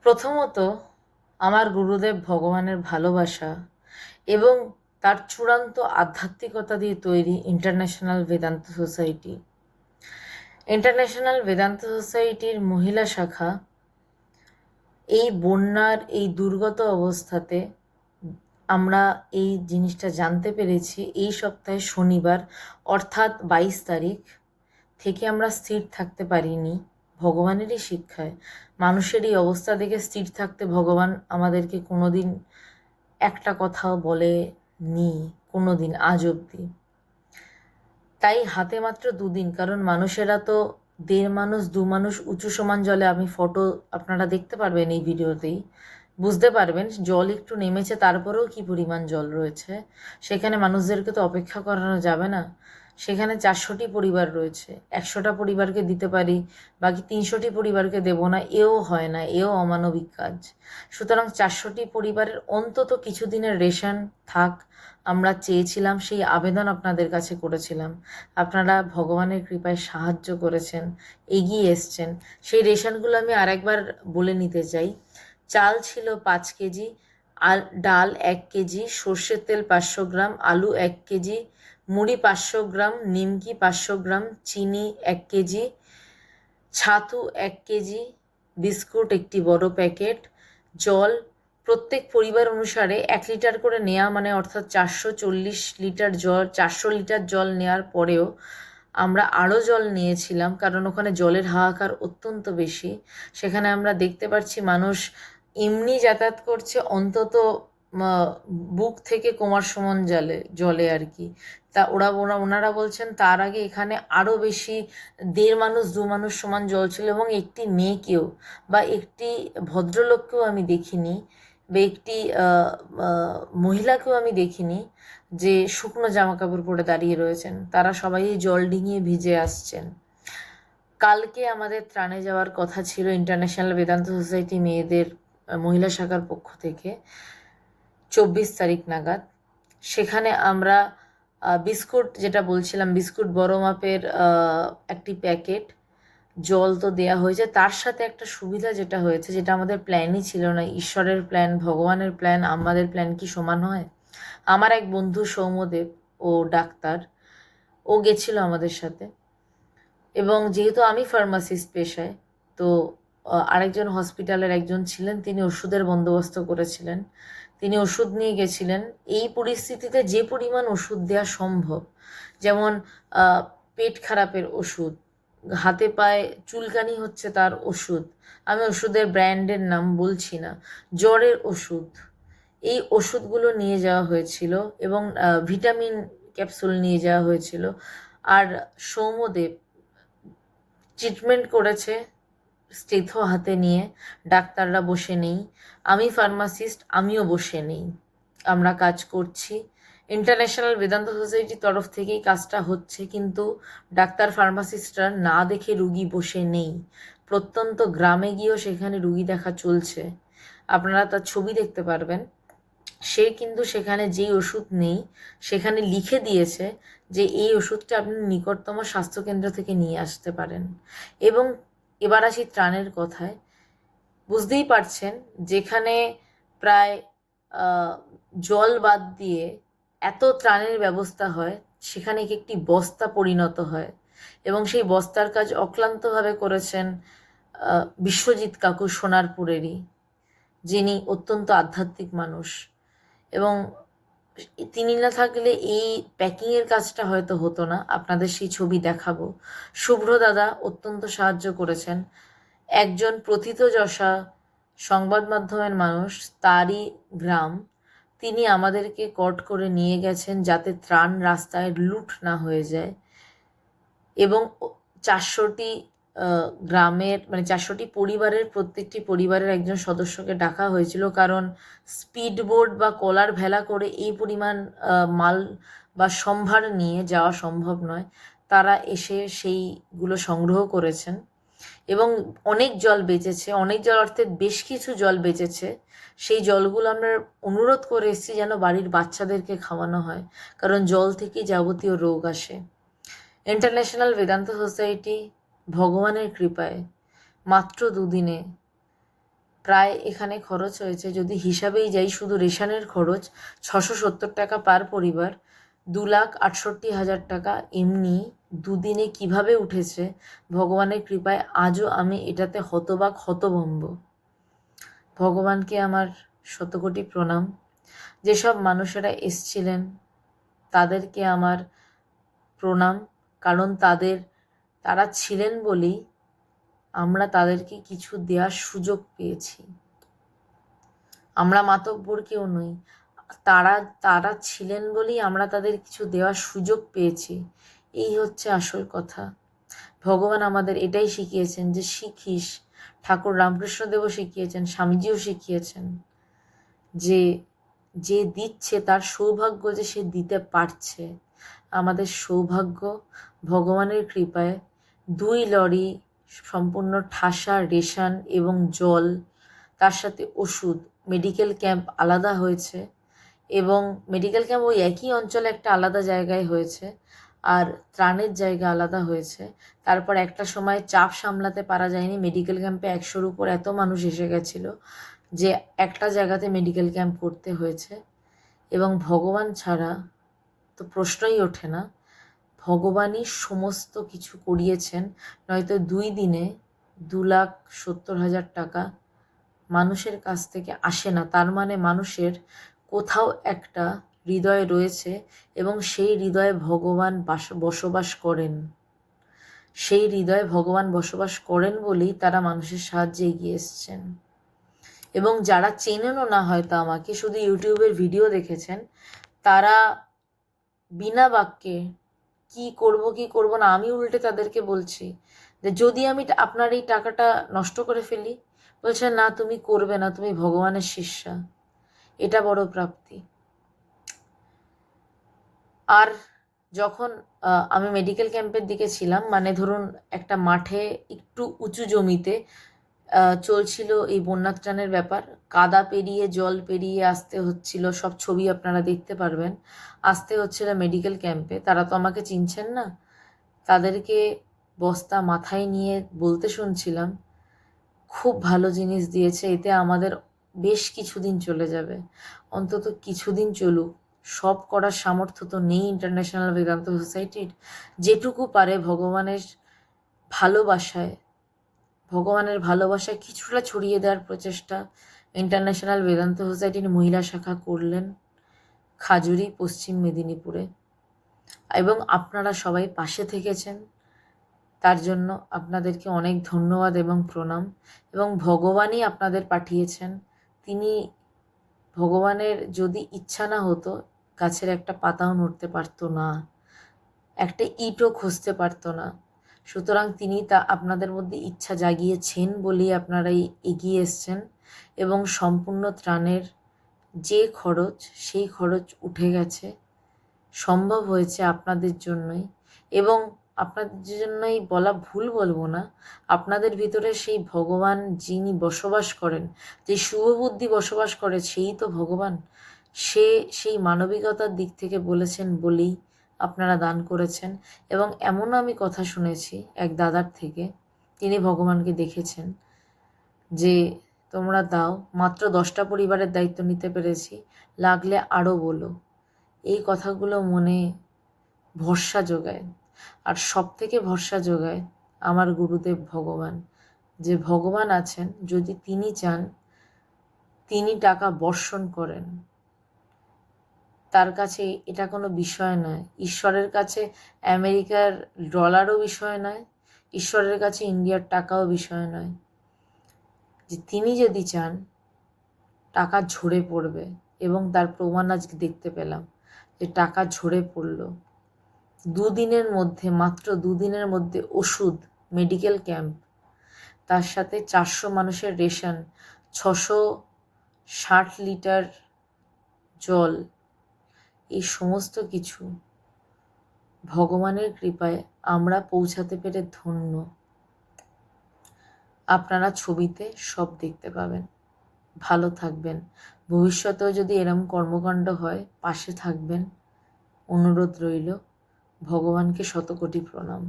প্রথমত আমার গুরুদেব ভগবানের ভালোবাসা এবং তার চূড়ান্ত আধ্যাত্মিকতা দিয়ে তৈরি international Vedanta society. International Vedanta সোসাইটির মহিলা শাখা এই বন্যার এই দুর্গত অবস্থাতে আমরা এই জিনিসটা জানতে পেরেছি এই সপ্তাহে শনিবার অর্থাৎ 22 তারিখ থেকে আমরা স্থির থাকতে পারিনি ভগবানেরই শিক্ষায়। মানুষের এই অবস্থা দেখে স্থির থাকতে ভগবান আমাদেরকে কোনোদিন একটা কথাও বলেনি, কোনোদিন আজ অবধি। তাই হাতে মাত্র 2 দিন, কারণ মানুষেরা তো 1.5 মানুষ 2 মানুষ উঁচু সমান জলে, আমি ফটো আপনারা দেখতে পারবেন এই ভিডিওতেই, বুঝতে পারবেন জল একটু নেমেছে তারপরেও কি পরিমাণ জল রয়েছে। সেখানে মানুষদেরকে তো অপেক্ষা করানো যাবে না। সেখানে 400টি পরিবার রয়েছে, 100টা পরিবারকে দিতে পারি, বাকি 300টি পরিবারকে দেব না, এও হয় না, এও অমানবিক কাজ। সুতরাং 400টি পরিবারের অন্তত কিছুদিনের রেশন থাক আমরা চেয়েছিলাম, সেই আবেদন আপনাদের কাছে করেছিলাম। আপনারা ভগবানের কৃপায় সাহায্য করেছেন, এগিয়ে এসছেন। সেই রেশনগুলো আমি আরেকবার বলে নিতে চাই। চাল ছিল 5 কেজি, আর ডাল 1 কেজি, সর্ষের তেল 500 গ্রাম, আলু 1 কেজি, মুড়ি 500 গ্রাম, নিমকি 500 গ্রাম, চিনি 1 কেজি, ছাতু 1 কেজি, বিস্কুট একটি বড় প্যাকেট, জল প্রত্যেক পরিবার অনুসারে 1 লিটার করে নেওয়া, মানে অর্থাৎ 440 লিটার জল, 400 লিটার জল নেওয়ার পরেও আমরা আরও জল নিয়েছিলাম, কারণ ওখানে জলের হাহাকার অত্যন্ত বেশি। সেখানে আমরা দেখতে পাচ্ছি মানুষ এমনি যাতায়াত করছে অন্তত বুক থেকে কোমর সমান জলে আর কি। তা ওনারা বলছেন তার আগে এখানে আরও বেশি 1.5 মানুষ 2 মানুষ সমান জল ছিল, এবং একটি মেয়েকেও বা একটি ভদ্রলোককেও আমি দেখিনি, বা একটি মহিলাকেও আমি দেখিনি যে শুকনো জামা কাপড় পরে দাঁড়িয়ে রয়েছেন। তারা সবাই জল ডিঙিয়ে ভিজে আসছেন। কালকে আমাদের ত্রাণে যাওয়ার কথা ছিল ইন্টারন্যাশনাল বেদান্ত সোসাইটি মেয়েদের মহিলা শাখার পক্ষ থেকে 24 তারিখ নাগাদ। সেখানে আমরা বিস্কুট, যেটা বলছিলাম, বিস্কুট বড় মাপের একটি প্যাকেট, জল তো দেয়া হয়েছে, তার সাথে একটা সুবিধা যেটা হয়েছে, যেটা আমাদের প্ল্যানই ছিল না। ঈশ্বরের প্ল্যান, ভগবানের প্ল্যান, আমাদের প্ল্যান কি সমান হয়? আমার এক বন্ধু সৌম্যদেব, ও ডাক্তার, ও গেছিল আমাদের সাথে, এবং যেহেতু আমি ফার্মাসিস্ট পেশায়, তো আরেকজন হসপিটালের একজন ছিলেন, তিনি ওষুধের বন্দোবস্ত করেছিলেন, তিনি ওষুধ নিয়ে গেছিলেন। এই পরিস্থিতিতে যে পরিমাণ ওষুধ দেওয়া সম্ভব, যেমন পেট খারাপের ওষুধ, হাতে পায়ে চুলকানি হচ্ছে তার ওষুধ, আমি ওষুধের ব্র্যান্ডের নাম বলছি না, জ্বরের ওষুধ, এই ওষুধগুলো নিয়ে যাওয়া হয়েছিল, এবং ভিটামিন ক্যাপসুল নিয়ে যাওয়া হয়েছিল। আর সৌম্যদেব ট্রিটমেন্ট করেছে স্টেথো হাতে নিয়ে, ডাক্তাররা বসে নেই, আমি ফার্মাসিস্ট, আমিও বসে নেই, আমরা কাজ করছি। ইন্টারন্যাশনাল বেদান্ত সোসাইটির তরফ থেকেই কাজটা হচ্ছে, কিন্তু ডাক্তার ফার্মাসিস্টরা না দেখে রুগী বসে নেই, প্রত্যন্ত গ্রামে গিয়েও সেখানে রুগী দেখা চলছে। আপনারা তার ছবি দেখতে পারবেন। সে কিন্তু সেখানে যেই ওষুধ নেই সেখানে লিখে দিয়েছে যে এই ওষুধটা আপনি নিকটতম স্বাস্থ্যকেন্দ্র থেকে নিয়ে আসতে পারেন। এবং এবার আসি ত্রাণের কথায়। বুঝতেই পারছেন, যেখানে প্রায় জল বাদ দিয়ে এত ত্রাণের ব্যবস্থা হয়, সেখানে একটি বস্তা পরিণত হয়, এবং সেই বস্তার কাজ অক্লান্তভাবে করেছেন বিশ্বজিৎ কাকু, সোনারপুরেরই, যিনি অত্যন্ত আধ্যাত্মিক মানুষ, এবং তিনি না থাকলে এই প্যাকিংয়ের কাজটা হয়তো হতো না। আপনাদের সেই ছবি দেখাবো। শুভ্র দাদা অত্যন্ত সাহায্য করেছেন, একজন প্রথিতযশা সংবাদ মাধ্যমের মানুষ, তারই গ্রাম, তিনি আমাদেরকে কট করে নিয়ে গেছেন যাতে ত্রাণ রাস্তায় লুট না হয়ে যায়। এবং 400টি গ্রামের, মানে 400টি পরিবারের প্রত্যেকটি পরিবারের একজন সদস্যকে ডাকা হয়েছিল, কারণ স্পিডবোট বা কলার ভেলা করে এই পরিমাণ মাল বা সম্ভার নিয়ে যাওয়া সম্ভব নয়। তারা এসে সেইগুলো সংগ্রহ করেছেন, এবং অনেক জল বেঁচেছে, অনেক জল অর্থাৎ বেশ কিছু জল বেঁচেছে। সেই জলগুলো আমরা অনুরোধ করে এসেছি যেন বাড়ির বাচ্চাদেরকে খাওয়ানো হয়, কারণ জল থেকেই যাবতীয় রোগ আসে। ইন্টারন্যাশনাল বেদান্ত সোসাইটি ভগবানের কৃপায় মাত্র 2 দিনে প্রায় এখানে খরচ হয়েছে, যদি হিসাবেই যাই, শুধু রেশনের খরচ 670 টাকা পার পরিবার, 2,68,000 টাকা এমনি দুদিনে কিভাবে উঠেছে ভগবানের কৃপায় আজও আমি এটাতে হতবাক হতভম্ব। ভগবানকে আমার শতকোটি প্রণাম। যেসব মানুষেরা এসছিলেন তাদেরকে আমার প্রণাম, কারণ তারা ছিলেন বলেই আমরা তাদেরকে কিছু দেওয়ার সুযোগ পেয়েছি। আমরা মাতব্বর কেউ নই, তারা ছিলেন বলেই আমরা তাদের কিছু দেওয়ার সুযোগ পেয়েছি। এই হচ্ছে আসল কথা। ভগবান আমাদের এটাই শিখিয়েছেন যে শিখিস, ঠাকুর রামকৃষ্ণদেবও শিখিয়েছেন, স্বামীজিও শিখিয়েছেন যে যে দিচ্ছে তার সৌভাগ্য যে সে দিতে পারছে। আমাদের সৌভাগ্য ভগবানের কৃপায় 2 লরি সম্পূর্ণ ঠাসা রেশন এবং জল, তার সাথে ওষুধ, মেডিকেল ক্যাম্প আলাদা হয়েছে, এবং মেডিকেল ক্যাম্প ওই একই অঞ্চলে একটা আলাদা জায়গায় হয়েছে, আর ত্রাণের জায়গা আলাদা হয়েছে। তারপর একটা সময় চাপ সামলাতে পারা যায়নি, মেডিকেল ক্যাম্পে 100-র উপর এত মানুষ এসে গেছিলো যে একটা জায়গাতে মেডিকেল ক্যাম্প করতে হয়েছে। এবং ভগবান ছাড়া তো প্রশ্নই ওঠে না, ভগবানই সমস্ত কিছু করিয়েছেন, নয়তো 2 দিনে 2,70,000 টাকা মানুষের কাছ থেকে আসে না। তার মানে মানুষের কোথাও একটা হৃদয় রয়েছে এবং সেই হৃদয়ে ভগবান বসবাস করেন। সেই হৃদয়ে ভগবান বসবাস করেন বলেই তারা মানুষের সাহায্যে এগিয়ে এসছেন। এবং যারা চেনেনও না হয়তো আমাকে, শুধু ইউটিউবের ভিডিও দেখেছেন, তারা বিনা বাক্যে কি করব না, আমি উল্টে তাদেরকে বলছি যে যদি আমি আপনার এই টাকাটা নষ্ট করে ফেলি, বলছে না তুমি করবে না, তুমি ভগবানের শিষ্যা, এটা বড় প্রাপ্তি। আর যখন আমি মেডিকেল ক্যাম্পের দিকে ছিলাম, মানে ধরুন একটা মাঠে একটু উঁচু জমিতে চলছিল এই বন্যা ত্রাণের ব্যাপার, কাদা পেরিয়ে জল পেরিয়ে আসতে হচ্ছিল, সব ছবি আপনারা দেখতে পারবেন, আসতে হচ্ছিল মেডিকেল ক্যাম্পে। তারা তো আমাকে চিনছেন না, তাদেরকে বস্তা মাথায় নিয়ে বলতে শুনছিলাম খুব ভালো জিনিস দিয়েছে, এতে আমাদের বেশ কিছুদিন চলে যাবে, অন্তত কিছুদিন চলুক। সব করার সামর্থ্য তো নেই ইন্টারন্যাশনাল বেদান্ত সোসাইটির। যেটুকু পারে ভগবানের ভালোবাসায় কিছুটা ছড়িয়ে দেওয়ার প্রচেষ্টা ইন্টারন্যাশনাল বেদান্ত সোসাইটির মহিলা শাখা করলেন খাজুরি, পশ্চিম মেদিনীপুরে। এবং আপনারা সবাই পাশে থেকেছেন, তার জন্য আপনাদেরকে অনেক ধন্যবাদ এবং প্রণাম। এবং ভগবানই আপনাদের পাঠিয়েছেন। ভগবানের যদি ইচ্ছা না হতো, গাছের একটা পাতাও নড়তে পারতো না, একটা ইটও খসতে পারতো না। সুতরাং তিনি আপনাদের মধ্যে ইচ্ছা জাগিয়েছেন বলেই আপনারা এগিয়ে এসছেন, এবং সম্পূর্ণ ত্রাণের যে খরচ, সেই খরচ উঠে গেছে, সম্ভব হয়েছে আপনাদের জন্যই। এবং আপনাদের জন্যই বলা ভুল বলবো না, আপনাদের ভিতরে সেই ভগবান যিনি বসবাস করেন, যে শুভবুদ্ধি বসবাস করে, সেই তো ভগবান। সেই মানবিকতার দিক থেকে বলেছেন বলেই আপনারা দান করেছেন। এবং এমনও আমি কথা শুনেছি এক দাদার থেকে, তিনি ভগবানকে দেখেছেন, যে তোমরা দাও, মাত্র 10টা পরিবারের দায়িত্ব নিতে পেরেছি, লাগলে আরও বলো। এই কথাগুলো মনে ভরসা যোগায়। আর সব থেকে ভরসা যোগায় আমার গুরুদেব ভগবান, যে ভগবান আছেন, যদি তিনি চান তিনি টাকা বর্ষণ করেন। তার কাছে এটা কোনো বিষয় নয়। ঈশ্বরের কাছে আমেরিকার ডলারও বিষয় নয়, ঈশ্বরের কাছে ইন্ডিয়ার টাকাও বিষয় নয়। যে তিনি যদি চান টাকা ঝরে পড়বে, এবং তার প্রমাণ আজকে দেখতে পেলাম যে টাকা ঝরে পড়ল। 2 দিনের মধ্যে, মাত্র 2 দিনের মধ্যে ওষুধ, মেডিকেল ক্যাম্প, তার সাথে 400 মানুষের রেশন, 660 লিটার জল, এই সমস্ত কিছু ভগবানের কৃপায় আমরা পৌঁছাতে পেরে ধন্য। আপনারা ছবিতে সব দেখতে পাবেন। ভালো থাকবেন। ভবিষ্যতেও যদি এরম কর্মকাণ্ড হয়, পাশে থাকবেন, অনুরোধ রইল। ভগবানকে শতকোটি প্রণাম।